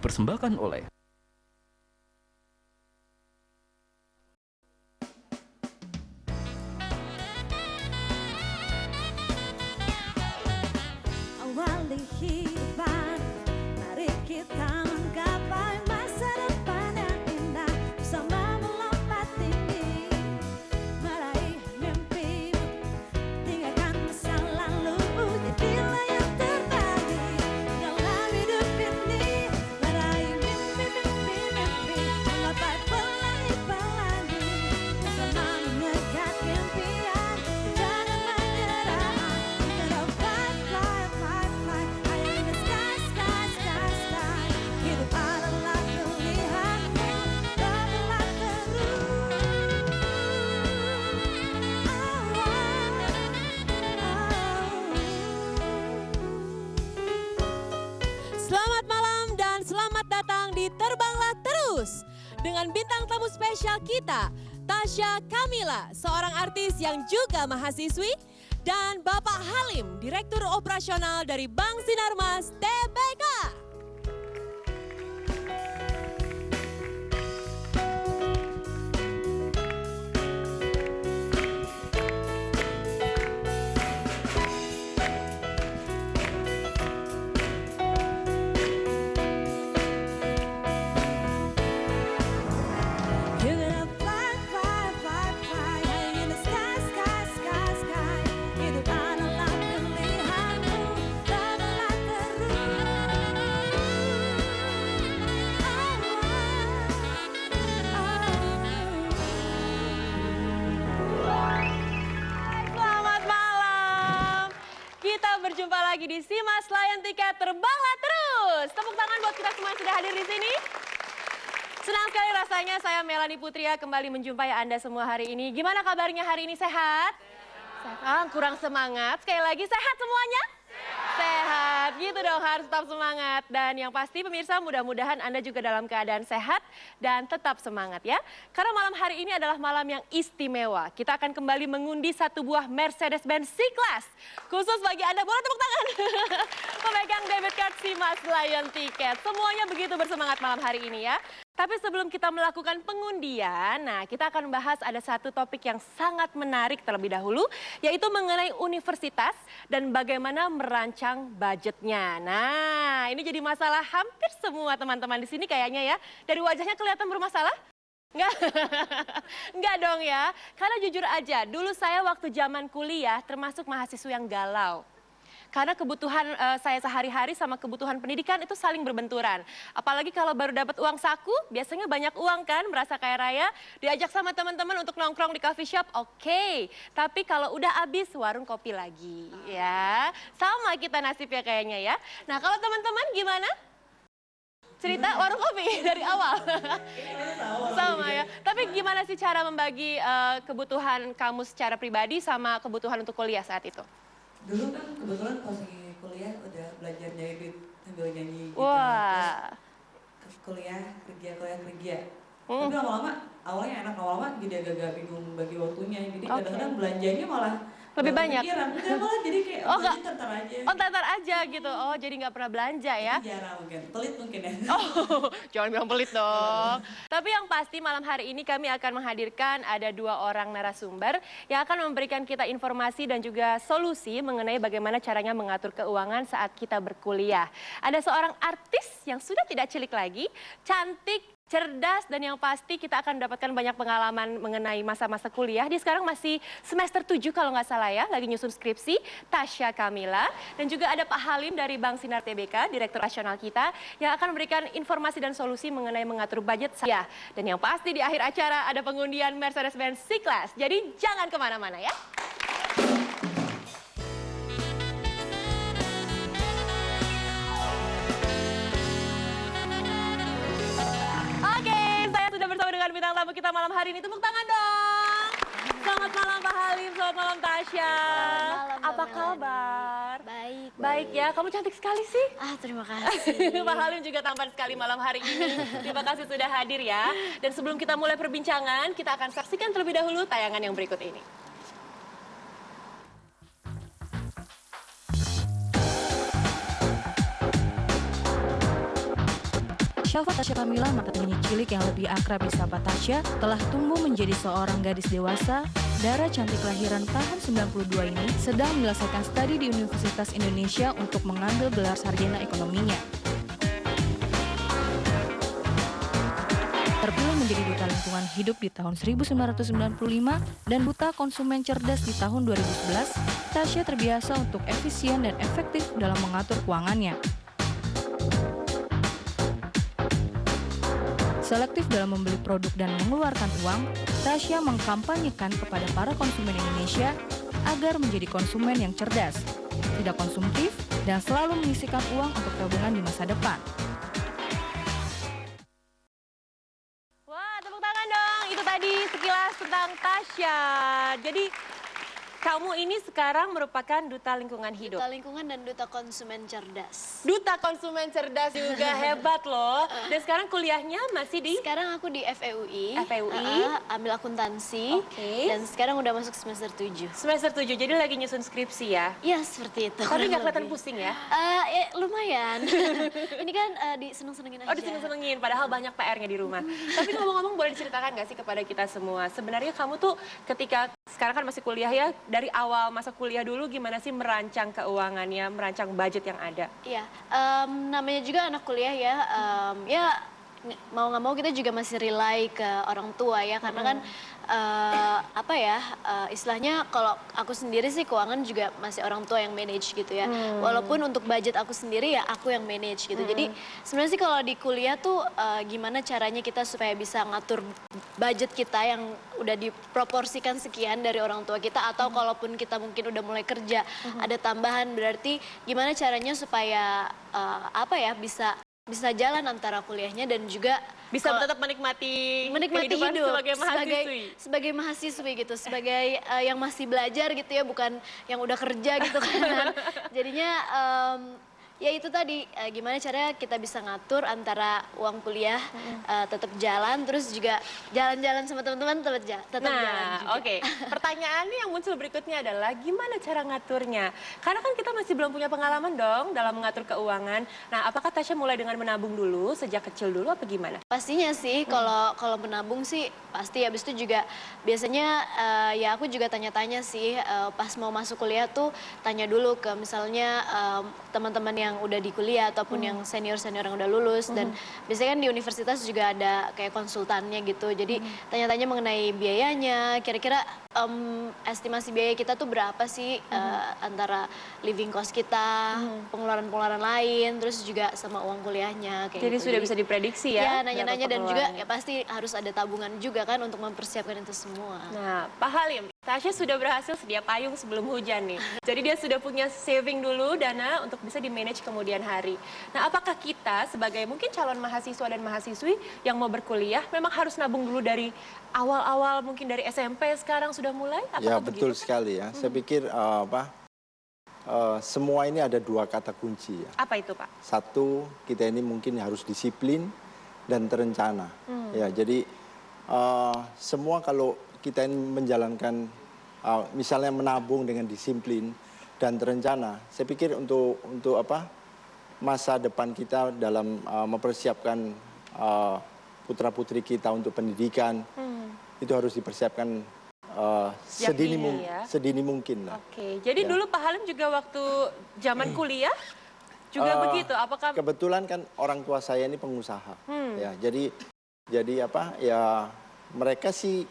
dipersembahkan oleh awali hidupan, mari kita menggapai masa depan yang indah bersama melompat tinggi, meraih mimpi, tinggalkan masa lalu, jadilah yang terbaik dalam hidup ini, meraih mimpi, menggapai pelangi-pelangi, bersama mengejar impian, jangan menyerah, gonna fly, higher in the sky, hidup adalah pilihanmu, bergerak terus. Selamat malam dan selamat datang di Terbanglah Terus dengan bintang tamu spesial kita, Tasya Kamila, seorang artis yang juga mahasiswi, dan Bapak Halim, Direktur Operasional dari Bank Sinarmas TBK. You're gonna fly, higher in the sky, hidup adalah pilihanmu, bergerak Selamat malam. Kita berjumpa lagi di Simas Layan Tiket Terbanglah Terus. Tepuk tangan buat kita semua yang sudah hadir di sini. Senang sekali rasanya saya Melanie Putria kembali menjumpai Anda semua hari ini. Gimana kabarnya hari ini, sehat? Sehat. Kurang semangat. Sekali lagi, sehat semuanya? Sehat, gitu dong, harus tetap semangat. Dan yang pasti pemirsa, mudah-mudahan Anda juga dalam keadaan sehat dan tetap semangat ya. Karena malam hari ini adalah malam yang istimewa. Kita akan kembali mengundi satu buah Mercedes-Benz C-Class. Khusus bagi Anda, boleh tepuk tangan. Pemegang debit card Simas Layan Tiket. Semuanya begitu bersemangat malam hari ini ya. Tapi sebelum kita melakukan pengundian, nah kita akan membahas ada satu topik yang sangat menarik terlebih dahulu, yaitu mengenai universitas dan bagaimana merancang budgetnya. Nah, ini jadi masalah hampir semua teman-teman di sini kayaknya ya. Dari wajahnya kelihatan bermasalah? Enggak? Enggak dong ya. Karena jujur aja, dulu saya waktu zaman kuliah termasuk mahasiswa yang galau. Karena kebutuhan saya sehari-hari sama kebutuhan pendidikan itu saling berbenturan. Apalagi kalau baru dapat uang saku, biasanya banyak uang kan, merasa kaya raya, diajak sama teman-teman untuk nongkrong di coffee shop, oke. Tapi kalau udah habis, warung kopi lagi, ya. Sama kita nasibnya kayaknya ya. Nah, kalau teman-teman gimana? Cerita warung kopi dari awal. Sama ya. Tapi gimana sih cara membagi kebutuhan kamu secara pribadi sama kebutuhan untuk kuliah saat itu? Dulu kan kebetulan pas lagi kuliah udah belajar nyari duit sambil nyanyi gitu. Wah. Terus kuliah kerja. Tapi lama-lama awalnya enak, lama-lama jadi agak-agak bingung bagi waktunya. Jadi kadang-kadang belanjanya malah lebih banyak. Enggak, malah jadi kayak belanja ntar aja. Oh, ntar aja gitu. Oh, jadi nggak pernah belanja ya? Jarang mungkin, pelit mungkin ya. Oh, jangan bilang pelit dong. Tapi yang pasti malam hari ini kami akan menghadirkan ada 2 orang narasumber yang akan memberikan kita informasi dan juga solusi mengenai bagaimana caranya mengatur keuangan saat kita berkuliah. Ada seorang artis yang sudah tidak cilik lagi, cantik, cerdas, dan yang pasti kita akan mendapatkan banyak pengalaman mengenai masa-masa kuliah. Dia sekarang masih semester 7 kalau nggak salah ya, lagi nyusun skripsi, Tasya Kamila. Dan juga ada Pak Halim dari Bank Sinar TBK, Direktur Operasional kita, yang akan memberikan informasi dan solusi mengenai mengatur budget saya. Dan yang pasti di akhir acara ada pengundian Mercedes-Benz C-Class. Jadi jangan kemana-mana ya. Dengan bintang tamu kita malam hari ini, tepuk tangan dong. Selamat malam Pak Halim, selamat malam Tasya. Malam, apa Mbak kabar? Baik. Baik ya, kamu cantik sekali sih. Terima kasih. Pak Halim juga tampan sekali malam hari ini. Terima kasih sudah hadir ya. Dan sebelum kita mulai perbincangan, kita akan saksikan terlebih dahulu tayangan yang berikut ini. Syafa Tasya Kamila, mata penyanyi cilik yang lebih akrab disapa Tasya, telah tumbuh menjadi seorang gadis dewasa. Dara cantik kelahiran tahun 92 ini sedang menyelesaikan studi di Universitas Indonesia untuk mengambil gelar sarjana ekonominya. Terpilih menjadi Duta Lingkungan Hidup di tahun 1995 dan Duta Konsumen Cerdas di tahun 2011, Tasya terbiasa untuk efisien dan efektif dalam mengatur keuangannya. Selektif dalam membeli produk dan mengeluarkan uang, Tasya mengkampanyekan kepada para konsumen Indonesia agar menjadi konsumen yang cerdas, tidak konsumtif, dan selalu menyisihkan uang untuk tabungan di masa depan. Wah, tepuk tangan dong. Itu tadi sekilas tentang Tasya. Jadi kamu ini sekarang merupakan Duta Lingkungan Hidup. Duta Lingkungan dan Duta Konsumen Cerdas. Duta Konsumen Cerdas juga hebat loh. Dan sekarang kuliahnya masih di? Sekarang aku di FEUI. FEUI. Ambil akuntansi. Oke. Dan sekarang udah masuk semester 7. Semester 7, jadi lagi nyusun skripsi ya? Iya, seperti itu. Tapi nggak kurang kelihatan lebih. pusing ya? Lumayan. Ini kan diseneng-senengin aja. Oh, diseneng-senengin, padahal banyak PR-nya di rumah. Tapi ngomong-ngomong, boleh diceritakan nggak sih kepada kita semua? Sebenarnya kamu tuh ketika sekarang kan masih kuliah ya, dari awal masa kuliah dulu gimana sih merancang keuangannya, merancang budget yang ada? Iya, namanya juga anak kuliah ya, ya mau nggak mau kita juga masih rely ke orang tua ya, karena kan istilahnya kalau aku sendiri sih keuangan juga masih orang tua yang manage gitu ya. Walaupun untuk budget aku sendiri ya aku yang manage gitu. Jadi sebenarnya sih kalau di kuliah tuh gimana caranya kita supaya bisa ngatur budget kita yang udah diproporsikan sekian dari orang tua kita, atau kalaupun kita mungkin udah mulai kerja ada tambahan, berarti gimana caranya supaya bisa jalan antara kuliahnya dan juga Bisa tetap menikmati kehidupan hidup sebagai mahasiswi. sebagai mahasiswi gitu, sebagai yang masih belajar gitu ya, bukan yang udah kerja gitu kan. Jadinya ya itu tadi, gimana caranya kita bisa ngatur antara uang kuliah tetap jalan, terus juga jalan-jalan sama teman-teman tetap jalan juga. Nah, oke. Pertanyaannya yang muncul berikutnya adalah gimana cara ngaturnya? Karena kan kita masih belum punya pengalaman dong dalam mengatur keuangan. Nah, apakah Tasya mulai dengan menabung dulu, sejak kecil dulu apa gimana? Pastinya sih kalau menabung sih pasti, habis itu juga biasanya ya aku juga tanya-tanya sih pas mau masuk kuliah tuh, tanya dulu ke misalnya teman-teman yang udah di kuliah ataupun yang senior-senior yang udah lulus, dan biasanya kan di universitas juga ada kayak konsultannya gitu, jadi tanya-tanya mengenai biayanya, kira-kira estimasi biaya kita tuh berapa sih antara living cost kita, pengeluaran-pengeluaran lain, terus juga sama uang kuliahnya kayak Jadi gitu. sudah bisa diprediksi ya? Ya, nanya-nanya, dan juga pengeluarannya. ya pasti harus ada tabungan juga kan untuk mempersiapkan itu semua. Nah, Pak Halim, Tasya sudah berhasil sedia payung sebelum hujan nih. Jadi dia sudah punya saving dulu dana untuk bisa di-manage kemudian hari. Nah, apakah kita sebagai mungkin calon mahasiswa dan mahasiswi yang mau berkuliah memang harus nabung dulu dari awal-awal, mungkin dari SMP sekarang sudah mulai? Ya, Apakah betul begitu? sekali ya. Saya pikir semua ini ada dua kata kunci ya. Apa itu, Pak? Satu, kita ini mungkin harus disiplin dan terencana. Ya, jadi semua kalau kita ini menjalankan misalnya menabung dengan disiplin dan terencana, saya pikir untuk masa depan kita dalam mempersiapkan putra-putri kita untuk pendidikan, itu harus dipersiapkan sedini mungkin lah. Oke, jadi Ya. dulu Pak Halim juga waktu zaman kuliah juga begitu. Apakah Kebetulan kan orang tua saya ini pengusaha, ya. Jadi ya mereka sih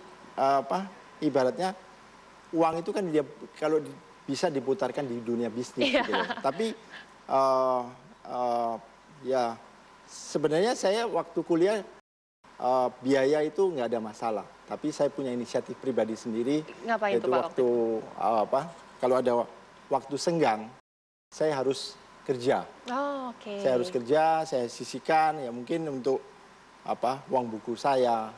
ibaratnya uang itu kan dia kalau bisa diputarkan di dunia bisnis, gitu ya. Tapi ya sebenarnya saya waktu kuliah biaya itu nggak ada masalah. Tapi saya punya inisiatif pribadi sendiri, Ngapain yaitu tuh, Pak, waktu kalau ada waktu senggang saya harus kerja. Oh, oke. Saya harus kerja, saya sisihkan ya mungkin untuk uang buku saya,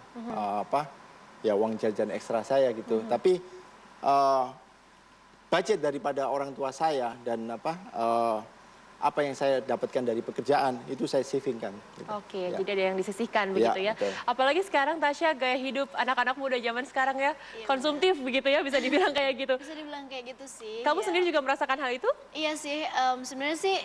ya uang jajan ekstra saya gitu. Tapi budget daripada orang tua saya dan apa yang saya dapatkan dari pekerjaan itu saya savingkan. Gitu. Oke, Ya. jadi ada yang disisihkan begitu ya. betul. Apalagi sekarang Tasya gaya hidup anak-anak muda zaman sekarang ya, konsumtif begitu ya, bisa dibilang kayak gitu. Bisa dibilang kayak gitu sih. Kamu ya. sendiri juga merasakan hal itu? Iya sih, sebenarnya sih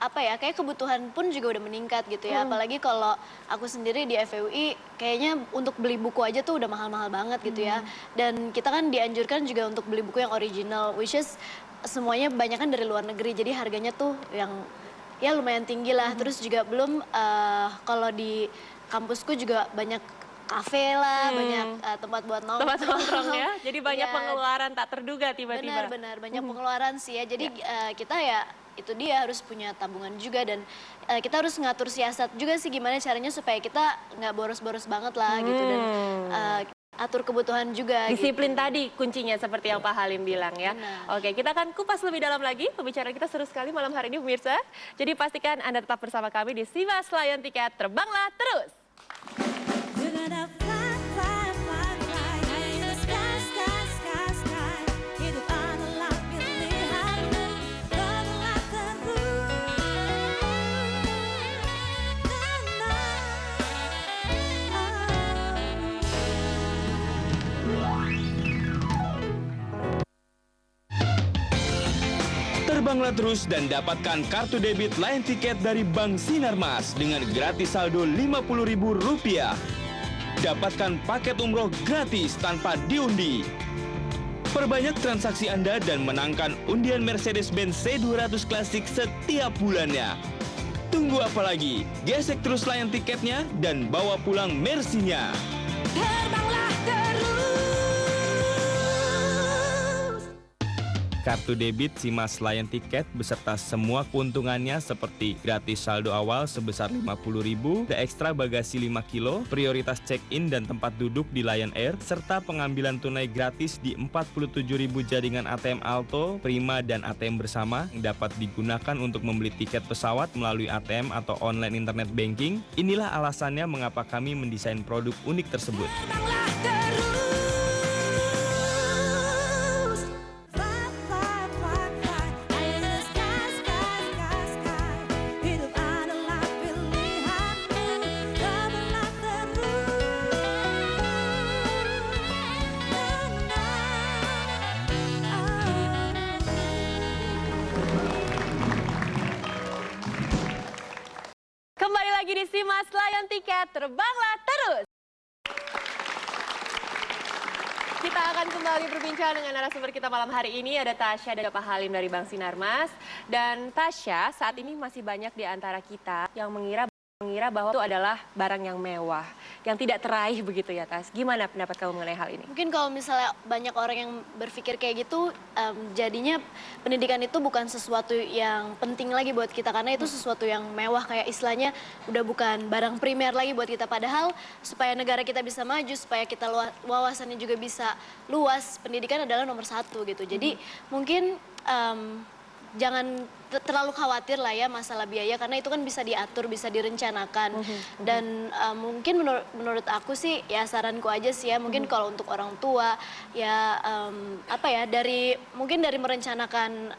apa ya, kayak kebutuhan pun juga udah meningkat gitu ya. Apalagi kalau aku sendiri di FEUI kayaknya untuk beli buku aja tuh udah mahal-mahal banget gitu ya. Dan kita kan dianjurkan juga untuk beli buku yang original, which is semuanya banyak kan dari luar negeri, jadi harganya tuh yang ya lumayan tinggi lah. Terus juga belum kalau di kampusku juga banyak kafe lah, banyak tempat buat nongkrong. Tempat nongkrong ya, jadi banyak Iya. pengeluaran tak terduga tiba-tiba. Benar-benar banyak pengeluaran sih ya. Jadi kita ya itu dia harus punya tabungan juga, dan kita harus ngatur siasat juga sih gimana caranya supaya kita nggak boros-boros banget lah gitu, dan atur kebutuhan juga. Disiplin gitu. tadi kuncinya seperti yang Pak Halim bilang ya. Benar. Oke, kita akan kupas lebih dalam lagi. Pembicaraan kita seru sekali malam hari ini pemirsa. Jadi pastikan Anda tetap bersama kami di Simas Layan Tiket. Terbanglah terus! We're gonna fly, fly, fly, fly high in the sky, sky, sky, sky. Hidup adalah pilihanmu, terbanglah terus. Terbanglah terus dan dapatkan kartu debit Layan Tiket dari Bank Sinarmas dengan gratis saldo Rp50.000. Dapatkan paket umroh gratis tanpa diundi. Perbanyak transaksi Anda dan menangkan undian Mercedes-Benz C200 Classic setiap bulannya. Tunggu apa lagi? Gesek terus Layan Tiketnya dan bawa pulang Mercy-nya. Terbanglah terus. Kartu debit Simas Layan Tiket beserta semua keuntungannya seperti gratis saldo awal sebesar Rp50.000, ada ekstra bagasi 5 kilo, prioritas check-in dan tempat duduk di Lion Air, serta pengambilan tunai gratis di 47.000 jaringan ATM Alto, Prima, dan ATM bersama yang dapat digunakan untuk membeli tiket pesawat melalui ATM atau online internet banking. Inilah alasannya mengapa kami mendesain produk unik tersebut. Terbanglah terus. Fly, fly, fly, fly high in the sky, sky, sky, sky. Hidup adalah pilihanmu, terbanglah Kembali lagi di Simas Layan Tiket. Terbanglah terus! Kita akan kembali berbincang dengan narasumber kita malam hari ini. Ada Tasya dan Pak Halim dari Bank Sinarmas. Dan Tasya, saat ini masih banyak di antara kita yang mengira bahwa itu adalah barang yang mewah, yang tidak teraih begitu ya, Tas. Gimana pendapat kamu mengenai hal ini? Mungkin kalau misalnya banyak orang yang berpikir kayak gitu, jadinya pendidikan itu bukan sesuatu yang penting lagi buat kita, karena itu sesuatu yang mewah, kayak istilahnya udah bukan barang primer lagi buat kita. Padahal supaya negara kita bisa maju, supaya kita wawasannya juga bisa luas, pendidikan adalah nomor satu gitu. Jadi mungkin jangan terlalu khawatir lah ya masalah biaya, karena itu kan bisa diatur, bisa direncanakan. Dan mungkin menurut aku sih ya, saranku aja sih ya, mungkin kalau untuk orang tua ya apa ya, mungkin dari merencanakan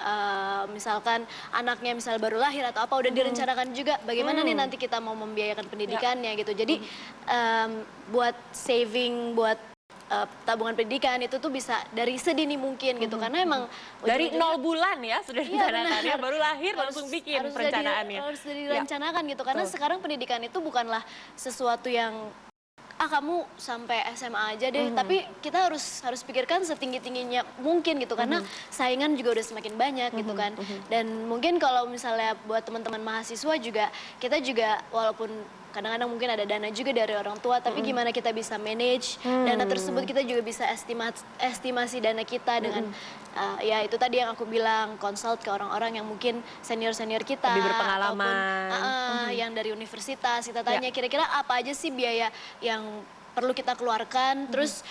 misalkan anaknya misal baru lahir atau apa, udah direncanakan juga bagaimana nih nanti kita mau membiayakan pendidikannya gitu. Jadi buat saving, buat tabungan pendidikan itu tuh bisa dari sedini mungkin gitu, karena emang Dari ujung-ujungnya 0 bulan ya sudah Iya, direncanakan ya, benar. baru lahir langsung bikin perencanaannya. Harus direncanakan gitu, karena sekarang pendidikan itu bukanlah sesuatu yang kamu sampai SMA aja deh, tapi kita harus pikirkan setinggi-tingginya mungkin gitu, karena saingan juga udah semakin banyak gitu kan. Dan mungkin kalau misalnya buat teman-teman mahasiswa juga, kita juga walaupun kadang-kadang mungkin ada dana juga dari orang tua, tapi gimana kita bisa manage dana tersebut, kita juga bisa estimasi dana kita dengan ya itu tadi yang aku bilang, consult ke orang-orang yang mungkin senior-senior kita, Lebih berpengalaman. ataupun yang dari universitas, kita tanya kira-kira apa aja sih biaya yang perlu kita keluarkan, terus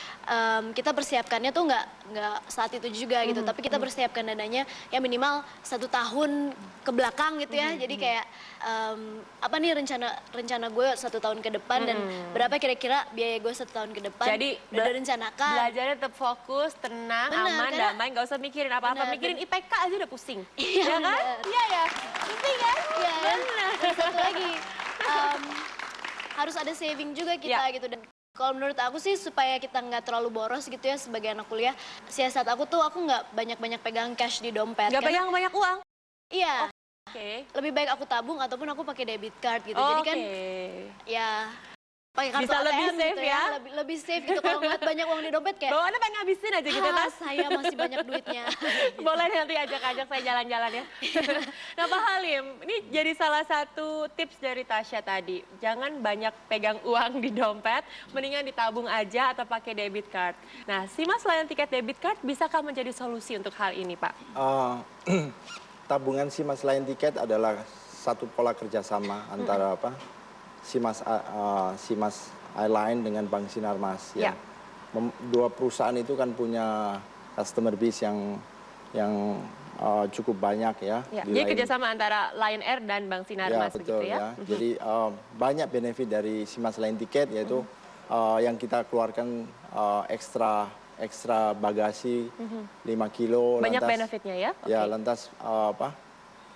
kita persiapkannya tuh nggak saat itu juga gitu, tapi kita persiapkan dananya ya minimal 1 tahun ke belakang gitu ya. Jadi kayak apa nih rencana gue 1 tahun ke depan, dan berapa kira-kira biaya gue 1 tahun ke depan. Jadi udah direncanakan. belajarnya tetap fokus, tenang, Benar, aman, karena- damai, nggak usah mikirin apa-apa. Benar, Mikirin IPK aja udah pusing. Iya, Ya kan? benar. Iya ya. Pusing kan? Iya, dan satu lagi harus ada saving juga kita gitu. Dan kalau menurut aku sih supaya kita nggak terlalu boros gitu ya sebagai anak kuliah, siasat aku tuh aku nggak banyak-banyak pegang cash di dompet. Nggak Karena- pegang banyak uang. Iya. Oke. lebih baik aku tabung ataupun aku pakai debit card gitu. Jadi kan ya pakai kartu Bisa lebih ATM safe gitu ya? lebih safe gitu. Kalau ngeliat banyak uang di dompet kayak, Bawaannya pengen ngabisin aja gitu tas. saya masih banyak duitnya. Boleh nanti ajak-ajak saya jalan-jalan ya. Nah Pak Halim, ini jadi salah satu tips dari Tasya tadi. Jangan banyak pegang uang di dompet, mendingan ditabung aja atau pakai debit card. Nah, Simas layan tiket debit card bisakah menjadi solusi untuk hal ini Pak? Tabungan Simas layan tiket adalah satu pola kerjasama antara Simas Airline dengan Bank Sinarmas. Ya. Dua perusahaan itu kan punya customer base yang cukup banyak ya. Jadi kerjasama antara Lion Air dan Bank Sinarmas begitu ya? Jadi banyak benefit dari Simas layan tiket yaitu yang kita keluarkan ekstra bagasi 5 kilo. Banyak lantas, benefitnya ya? Ya, lantas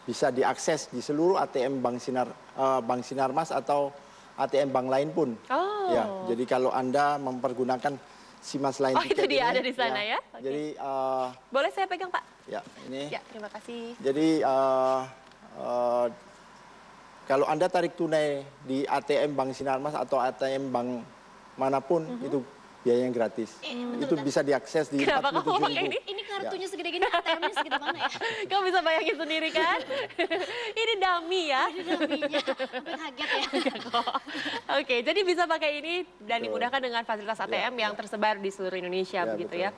bisa diakses di seluruh ATM Bank Sinarmas atau ATM bank lain pun. Oh. Ya, jadi kalau Anda mempergunakan Simas layan tiket itu dia ini, ada di sana ya? Oke. Jadi Boleh saya pegang Pak? ya ini. Ya, terima kasih. Jadi kalau Anda tarik tunai di ATM Bank Sinarmas atau ATM bank manapun itu biayanya gratis. Itu bisa diakses di Kenapa kamu pakai 47.000. ini? Ini kartunya segede gini, ATM-nya segede mana ya? Kamu bisa bayangin sendiri kan? Ini dummy ya? Daminya, sampai kaget ya. Oke, jadi bisa pakai ini dan dimudahkan dengan fasilitas ATM yang tersebar di seluruh Indonesia begitu betul. ya.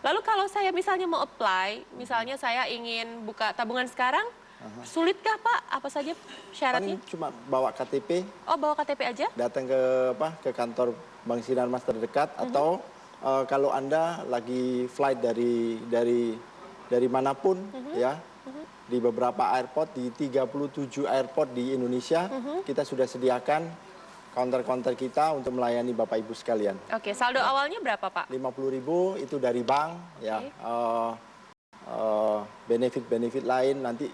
Lalu kalau saya misalnya mau apply, misalnya saya ingin buka tabungan sekarang, sulitkah Pak? Apa saja syaratnya? Kan cuma bawa KTP, Oh, bawa KTP aja? datang ke kantor Bank Sinarmas terdekat atau kalau Anda lagi flight dari manapun ya di beberapa airport, di 37 airport di Indonesia kita sudah sediakan counter-counter kita untuk melayani Bapak Ibu sekalian. Oke, saldo awalnya berapa Pak? 50.000 itu dari bank ya. Benefit-benefit lain nanti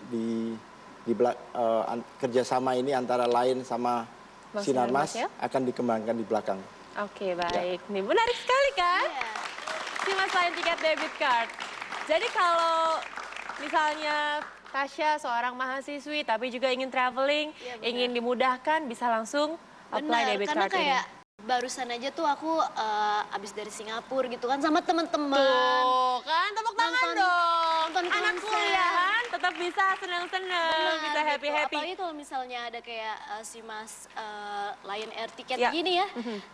kerjasama ini antara lain sama Bang Sinarmas Sinarmas ya? akan dikembangkan di belakang. Oke, baik. Nih, menarik sekali kan? Simas layan tiket debit card. Jadi kalau misalnya Tasya seorang mahasiswi tapi juga ingin traveling, ingin dimudahkan, bisa langsung apply Benar, debit karena card ini. kayak barusan aja tuh aku abis dari Singapura gitu kan sama teman-teman. Tuh kan, tepuk tangan Nonton- dong. nonton Anak konser. kuliahan tetap bisa seneng-seneng, bisa Benar, happy-happy. gitu. Apalagi kalau misalnya ada kayak Simas Lion Air tiket Ya. gini ya.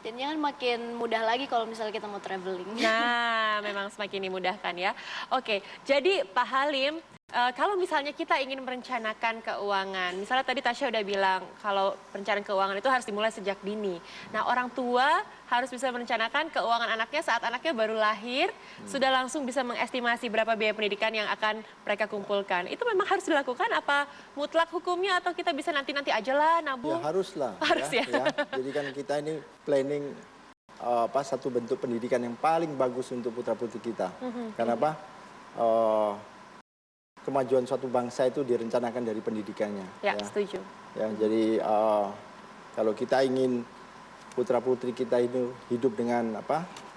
Jadinya kan makin mudah lagi kalau misalnya kita mau traveling. Nah, memang semakin dimudahkan ya. Oke, jadi Pak Halim, kalau misalnya kita ingin merencanakan keuangan, misalnya tadi Tasya udah bilang kalau perencanaan keuangan itu harus dimulai sejak dini. Nah, orang tua harus bisa merencanakan keuangan anaknya saat anaknya baru lahir, sudah langsung bisa mengestimasi berapa biaya pendidikan yang akan mereka kumpulkan. Itu memang harus dilakukan apa mutlak hukumnya atau kita bisa nanti-nanti aja lah Ya nabung? haruslah. Harus ya? Jadi kan kita ini planning satu bentuk pendidikan yang paling bagus untuk putra-putri kita. Karena apa? Kemajuan suatu bangsa itu direncanakan dari pendidikannya. Ya, setuju. Ya, jadi kalau kita ingin putra-putri kita itu hidup dengan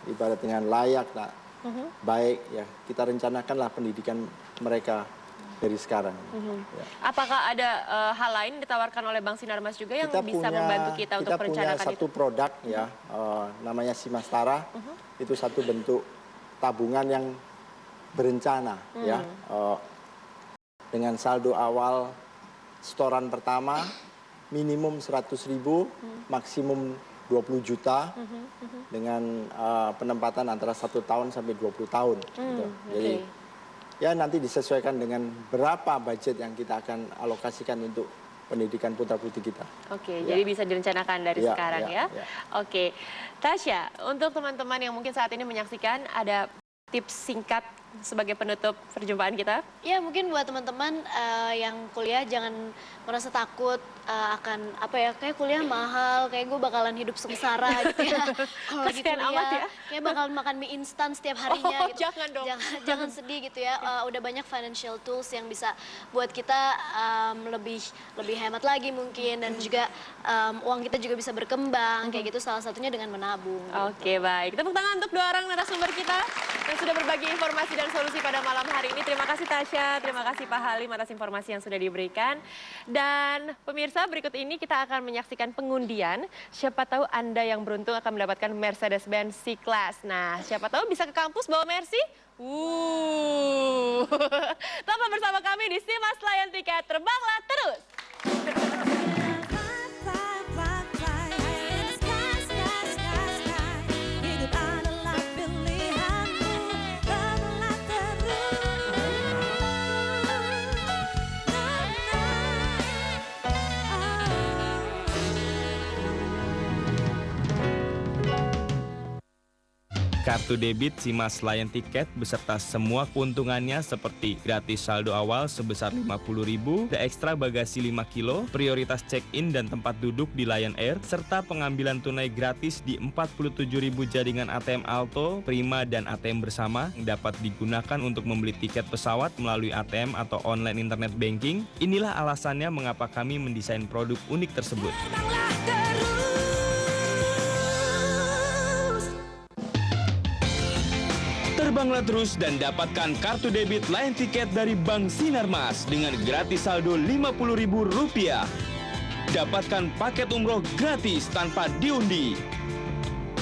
ibarat dengan layak, baik, ya kita rencanakanlah pendidikan mereka dari sekarang. Ya. Apakah ada hal lain ditawarkan oleh Bank Sinarmas juga yang bisa membantu kita untuk merencanakan punya satu itu? produk ya, namanya Simastara. Itu satu bentuk tabungan yang berencana ya. Dengan saldo awal setoran pertama minimum 100.000, maksimum 20 juta dengan penempatan antara 1 tahun sampai 20 tahun. Gitu. Jadi ya nanti disesuaikan dengan berapa budget yang kita akan alokasikan untuk pendidikan putra-putri kita. Oke, Ya. jadi bisa direncanakan dari Ya, sekarang ya. ya. Oke, Tasya, untuk teman-teman yang mungkin saat ini menyaksikan, ada tips singkat sebagai penutup perjumpaan kita? Ya mungkin buat teman-teman yang kuliah jangan merasa takut akan kayak kuliah mahal, kayak gue bakalan hidup sengsara gitu ya. Kalau lagi Kasihan kuliah, amat ya. kayak bakalan makan mie instan setiap harinya gitu. Jangan dong. Jangan sedih gitu ya. Udah banyak financial tools yang bisa buat kita lebih hemat lagi mungkin dan juga uang kita juga bisa berkembang kayak gitu. Salah satunya dengan menabung. Oke, baik. Tepuk tangan untuk dua orang narasumber kita. yang sudah berbagi informasi dan solusi pada malam hari ini. Terima kasih Tasya, terima kasih Pak Halim atas informasi yang sudah diberikan. Dan pemirsa, berikut ini kita akan menyaksikan pengundian. Siapa tahu Anda yang beruntung akan mendapatkan Mercedes-Benz C-Class. Nah, siapa tahu bisa ke kampus bawa Mercy? Tetaplah bersama kami di Simas Layan Tiket, terbanglah terus! Fly, fly, fly, higher in the sky, sky, sky, sky. Hidup adalah pilihanmu, terbanglah terus. Kartu debit Simas Layan Tiket beserta semua keuntungannya seperti gratis saldo awal sebesar 50.000, ada ekstra bagasi 5 kilo, prioritas check-in dan tempat duduk di Lion Air, serta pengambilan tunai gratis di 47.000 jaringan ATM Alto, Prima, dan ATM bersama yang dapat digunakan untuk membeli tiket pesawat melalui ATM atau online internet banking. Inilah alasannya mengapa kami mendesain produk unik tersebut. Terbanglah terus. Terbanglah terus dan dapatkan kartu debit Lion Tiket dari Bank Sinarmas dengan gratis saldo Rp50.000. Dapatkan paket umroh gratis tanpa diundi.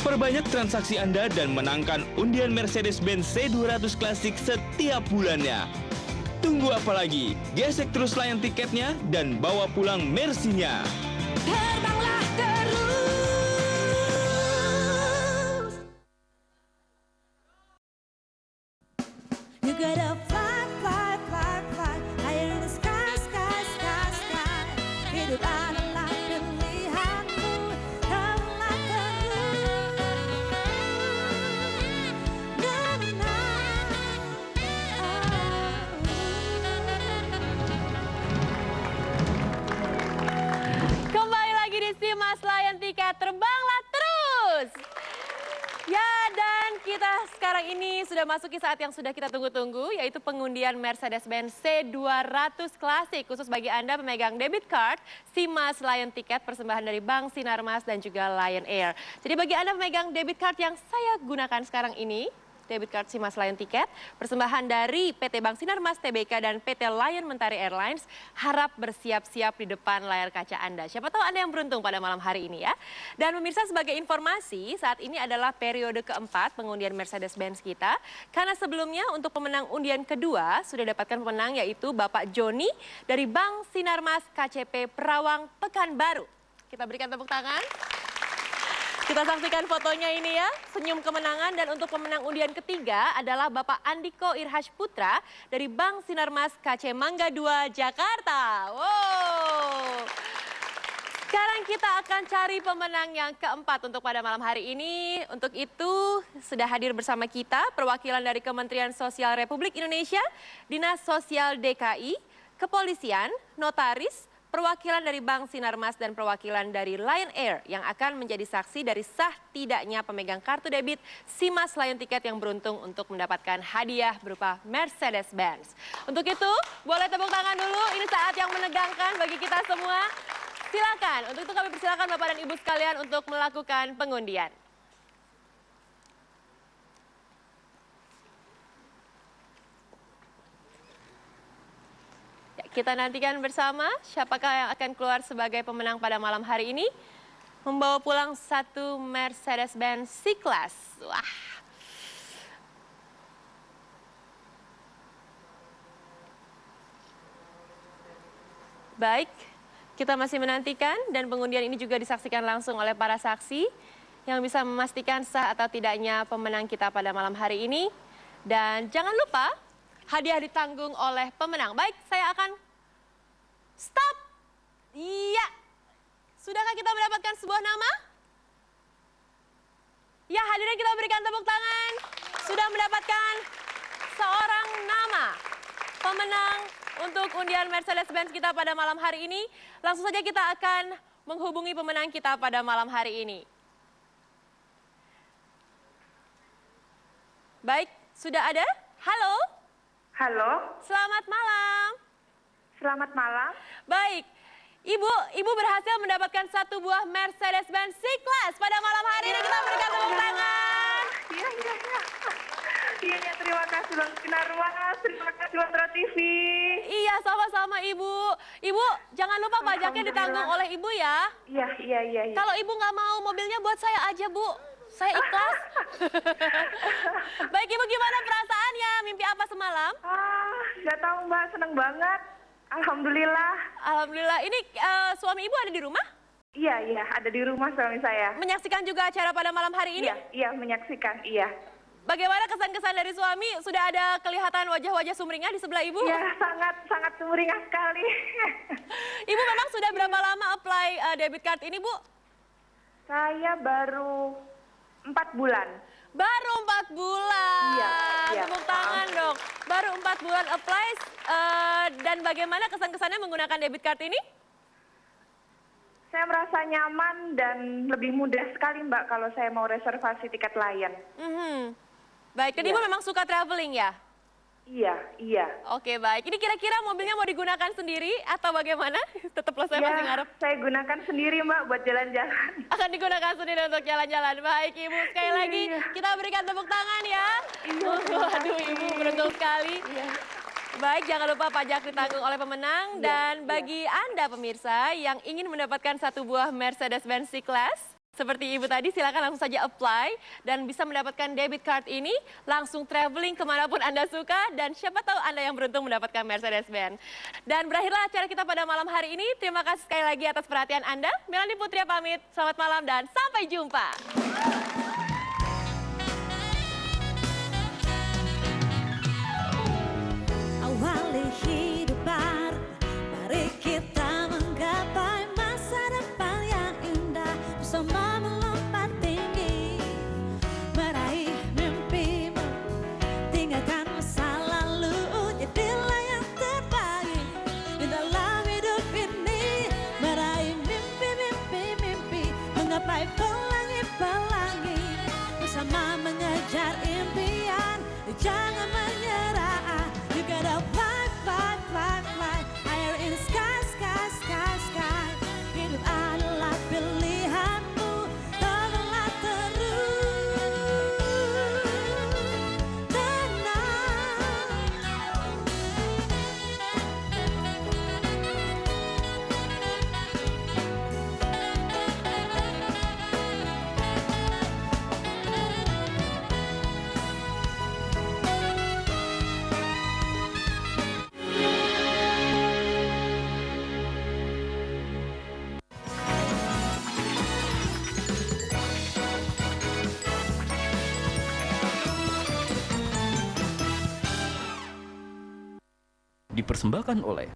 Perbanyak transaksi Anda dan menangkan undian Mercedes-Benz C200 Classic setiap bulannya. Tunggu apa lagi? Gesek terus Lion Tiketnya dan bawa pulang Mercy-nya. Terbanglah terus. You gotta fly, fly, fly, fly, higher in the sky, sky, sky, sky. Hidup adalah pilihanmu, terbanglah terus. Na, na, na. Kembali lagi di Simas Layan Tiket, terbanglah terus! Ya, dan kita sekarang ini sudah masuki saat yang sudah kita tunggu-tunggu, yaitu pengundian Mercedes-Benz C200 Classic, khusus bagi Anda pemegang debit card Simas Layan Tiket, persembahan dari Bank Sinarmas dan juga Lion Air. Jadi bagi Anda pemegang debit card yang saya gunakan sekarang ini, debit card Simas Layan Tiket, persembahan dari PT Bank Sinarmas Tbk dan PT Lion Mentari Airlines, harap bersiap-siap di depan layar kaca Anda. Siapa tahu Anda yang beruntung pada malam hari ini ya. Dan pemirsa, sebagai informasi, saat ini adalah periode keempat pengundian Mercedes-Benz kita. Karena sebelumnya untuk pemenang undian kedua, sudah dapatkan pemenang yaitu Bapak Joni dari Bank Sinarmas KCP Perawang Pekanbaru. Kita berikan tepuk tangan. Kita saksikan fotonya ini ya, senyum kemenangan. Dan untuk pemenang undian ketiga adalah Bapak Andiko Irhas Putra dari Bank Sinarmas KC Mangga 2 Jakarta. Wow. Sekarang kita akan cari pemenang yang keempat untuk pada malam hari ini. Untuk itu sudah hadir bersama kita perwakilan dari Kementerian Sosial Republik Indonesia, Dinas Sosial DKI, Kepolisian, Notaris, perwakilan dari Bank Sinarmas dan perwakilan dari Lion Air yang akan menjadi saksi dari sah tidaknya pemegang kartu debit Simas Layan Tiket yang beruntung untuk mendapatkan hadiah berupa Mercedes-Benz. Untuk itu, boleh tepuk tangan dulu, ini saat yang menegangkan bagi kita semua. Silakan, untuk itu kami persilakan Bapak dan Ibu sekalian untuk melakukan pengundian. Kita nantikan bersama siapakah yang akan keluar sebagai pemenang pada malam hari ini. Membawa pulang satu Mercedes-Benz C-Class. Wah. Baik, kita masih menantikan dan pengundian ini juga disaksikan langsung oleh para saksi yang bisa memastikan sah atau tidaknya pemenang kita pada malam hari ini. Dan jangan lupa, hadiah ditanggung oleh pemenang. Baik, saya akan stop. Iya. Sudahkah kita mendapatkan sebuah nama? Ya, hadirin kita berikan tepuk tangan. Sudah mendapatkan seorang nama pemenang untuk undian Mercedes-Benz kita pada malam hari ini. Langsung saja kita akan menghubungi pemenang kita pada malam hari ini. Baik, sudah ada? Halo? Halo, Selamat malam. selamat malam. Baik, Ibu berhasil mendapatkan satu buah Mercedes-Benz C-Class pada malam hari ini. Kita berikan tepuk tangan. Iya. Iya, terima kasih Bang Sinar Mas, terima kasih Metro TV. Iya, sama-sama Ibu. Ibu, jangan lupa pajaknya ditanggung oleh Ibu ya. Iya. Kalau Ibu nggak mau, mobilnya buat saya aja, Bu. Saya ikhlas. Baik, Ibu, gimana perasaannya? Mimpi apa semalam? Nggak tahu Mbak, seneng banget. Alhamdulillah. Alhamdulillah. Ini suami Ibu ada di rumah? Iya, ada di rumah suami saya. Menyaksikan juga acara pada malam hari ini? Iya, menyaksikan, iya. Bagaimana kesan-kesan dari suami? Sudah ada kelihatan wajah-wajah sumringah di sebelah Ibu? Iya, sangat sumringah sekali. Ibu memang sudah berapa lama apply debit card ini, Bu? Saya baru 4 bulan. Baru 4 bulan. Iya. Tepuk tangan dong. Baru 4 bulan apply. Dan bagaimana kesan-kesannya menggunakan debit card ini? Saya merasa nyaman dan lebih mudah sekali Mbak kalau saya mau reservasi tiket Lion. Baik, dan Ibu memang suka traveling ya? Iya. Oke, baik. Ini kira-kira mobilnya mau digunakan sendiri atau bagaimana? Tetap lo saya masih ngarep. Saya gunakan sendiri Mbak buat jalan-jalan. Akan digunakan sendiri untuk jalan-jalan. Baik, Ibu. Sekali lagi kita berikan tepuk tangan ya. Waduh, Ibu beruntung sekali. Baik, jangan lupa pajak ditanggung oleh pemenang. Dan bagi Anda pemirsa yang ingin mendapatkan satu buah Mercedes-Benz C-Class, seperti Ibu tadi, silakan langsung saja apply dan bisa mendapatkan debit card ini, langsung traveling kemanapun Anda suka, dan siapa tahu Anda yang beruntung mendapatkan Mercedes-Benz. Dan berakhirlah acara kita pada malam hari ini. Terima kasih sekali lagi atas perhatian Anda. Melanie Putria pamit, selamat malam dan sampai jumpa. Awali hidup baru, mari kita menggapai masa depan yang indah bersama melompat tinggi, meraih mimpimu, tinggalkan masa lalu, jadilah yang terbaik di dalam hidup ini, meraih mimpi, menggapai pelangi bersama mengejar impian, jangan menyerah. You gotta fly higher in the sky. Hidup adalah pilihanmu, teguhlah terus, tenang. Dipersembahkan oleh